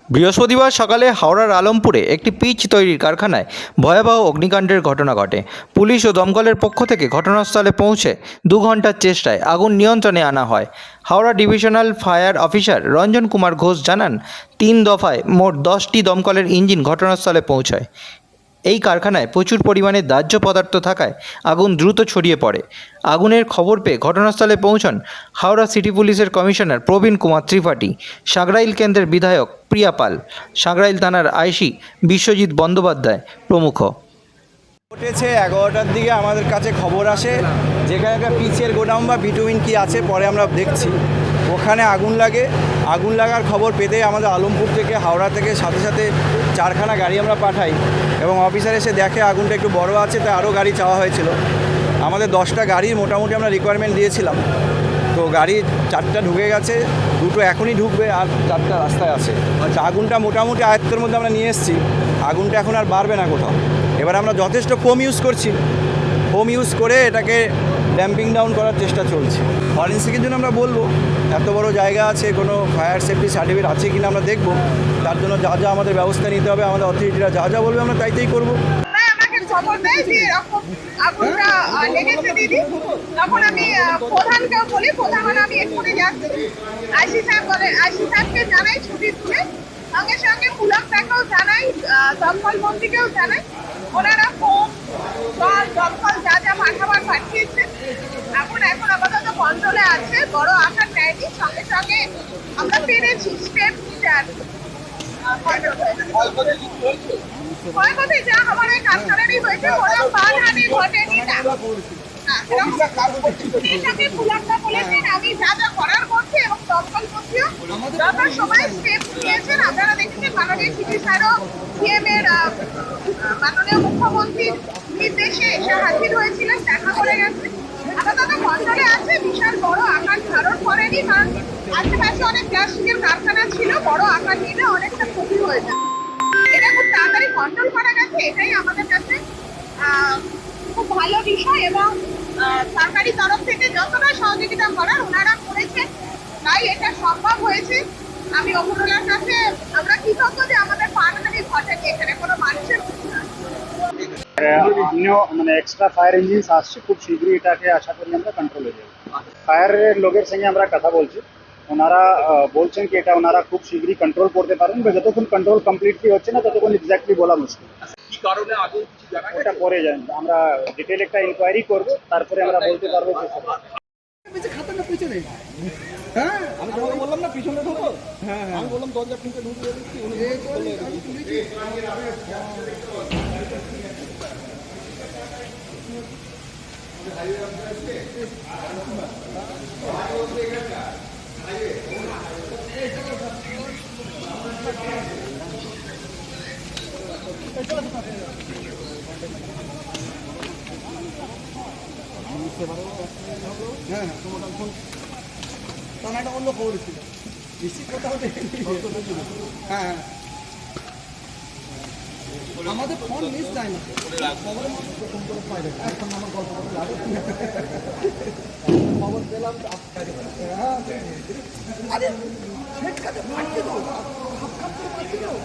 বৃহস্পতিবার সকালে হাওড়ার আলমপুরে একটি পিচ তৈরির কারখানায় ভয়াবহ অগ্নিকাণ্ডের ঘটনা ঘটে। পুলিশ ও দমকলের পক্ষ থেকে ঘটনাস্থলে পৌঁছে 2 ঘণ্টার চেষ্টায় আগুন নিয়ন্ত্রণে আনা হয়। Howrah divisional fire officer Ranjan Kumar Ghosh জানান, 3 দফায় মোট 10টি দমকলের ইঞ্জিন ঘটনাস্থলে পৌঁছায়। এই কারখানায় প্রচুর পরিমাণে দাহ্য পদার্থ থাকায় আগুন দ্রুত ছড়িয়ে পড়ে। আগুনের খবর পেয়ে ঘটনাস্থলে পৌঁছান হাওড়া সিটি পুলিশের কমিশনার প্রবীণ কুমার ত্রিপাঠী, সাঁকরাইল কেন্দ্রের বিধায়ক প্রিয়া পাল, সাঁকরাইল থানার আইসি বিশ্বজিৎ বন্দ্যোপাধ্যায় প্রমুখ। ঘটেছে 11টার দিকে আমাদের কাছে খবর আসে, যেখানে একটা পিচের গোডাউন বা বিটুইন কি আছে পরে আমরা দেখছি, ওখানে আগুন লাগে। আগুন লাগার খবর পেতে আমাদের আলমপুর থেকে হাওড়া থেকে সাথে সাথে 4খানা গাড়ি আমরা পাঠাই এবং অফিসার এসে দেখে আগুনটা একটু বড় আছে, তাই আরও গাড়ি চাওয়া হয়েছিল। আমাদের 10টা গাড়ির মোটামুটি আমরা রিকোয়ারমেন্ট দিয়েছিলাম, তো গাড়ি 4টা ঢুকে গেছে, 2টো এখনই ঢুকবে আর 4টা রাস্তায় আছে। আগুনটা মোটামুটি আয়ত্তের মধ্যে আমরা নিয়ে এসেছি, আগুনটা এখন আর বাড়বে না কোথাও। এবার আমরা যথেষ্ট ফোম ইউজ করছি, ফোম ইউজ করে এটাকে ড্যাম্পিং ডাউন করার চেষ্টা চলছে। ফরেন্সিকের জন্য আমরা বলবো, এত বড় জায়গা আছে, কোনো ফায়ার সেফটি সার্টিফিকেট আছে কিনা আমরা দেখব। তার জন্য যা যা আমাদের ব্যবস্থা নিতে হবে, আমাদের অথরিটিরা যা যা বলবে আমরা তাইতেই করবো। খবর দেয় যে এরকম আগুনটা লেগেছে দিদি, তখন আমি প্রধানকেও বলি, প্রধান আমি এক্ষুনি যাচ্ছি। আইসি সাহেব বলে, আইসি সাহেবকে জানাই ছুটি তুলে, সঙ্গে সঙ্গে পুলকটাকেও জানাই, দমকল মন্ত্রীকেও জানাই। ওনারা ফোন জল দমকল যা যা পাঠাবার পাঠিয়েছে। এখন আপাতত কন্ট্রোলে আছে, বড় আকার নেয়নি, সঙ্গে সঙ্গে আমরা পেরেছি স্টেপ নিতে আর ক্ষয়ক্ষতি যা হবার ওই কারখানারই হয়েছে, কোনো প্রাণহানি ঘটেনি না। আমি যা যা করার করছি এবং দমকল মন্ত্রীও যত সময় স্টেপ নিয়েছেন, আপনারা দেখেছেন মাননীয় সিপি স্যারও সিএম এর মাননীয় মুখ্যমন্ত্রীর নির্দেশে এসে হাজির হয়েছিলেন, দেখা করে গেছে। আপাতত কন্ট্রোলে আছে, বিশাল বড় আকার ধারণ করেনি, কারণ আশেপাশে অনেক প্লাস্টিকের কারখানা ছিল, বড় আকার নিলে অনেকটা ক্ষতি হয়ে যায়। এটা খুব তাড়াতাড়ি কন্ট্রোল করা গেছে, এটাই আমাদের কাছে খুব ভালো বিষয়। এবং সরকারি তরফ থেকে যতটা সহযোগিতা করার ওনারা করেছেন, তাই এটা সম্ভব হয়েছে। আমি অপরলার কাছে আমরা কৃতজ্ঞ যে আমাদের প্রাণহানি ঘটেনি, এখানে কোনো মানুষের মানে এক্সট্রা ফায়ার ইঞ্জিনস আসছে, খুব শীঘ্রই এটাকে আশা করি আমরা কন্ট্রোলে যাবো। ফায়ারের লোকের সঙ্গে আমরা কথা বলছি, ওনারা বলছেন কি এটা ওনারা খুব শীঘ্রই কন্ট্রোল করতে পারেন, যতক্ষণ কন্ট্রোল কমপ্লিটলি হচ্ছে না ততক্ষণ এক্স্যাক্টলি বলা মুশকিল। কি কারণে আগুন কিছু জানা গেছে? ওটা পরে যান, আমরা ডিটেল একটা ইনকোয়ারি করব, তারপরে আমরা বলতে পারবো যে খাতাটা পিছনে। হ্যাঁ আমি তোমাকে বললাম না পিছনে ঢোকো। হ্যাঁ আমি বললাম দরজা খুলতে ঢুকে যাচ্ছি, উনি হ্যাঁ তোমার ফোন তখন একটা অন্য খবর ছিল, রিসিভ করতে হবে। হ্যাঁ আমাদের ফোন মিস যায় না, খবরের মধ্যে ফোন করে পাই না। এখন আমার গল্প করে লাগে, খবর পেলাম। আরে সেট কাটে ফাটিয়ে দাও, হাফ কাপ করে ফাটিয়ে দাও।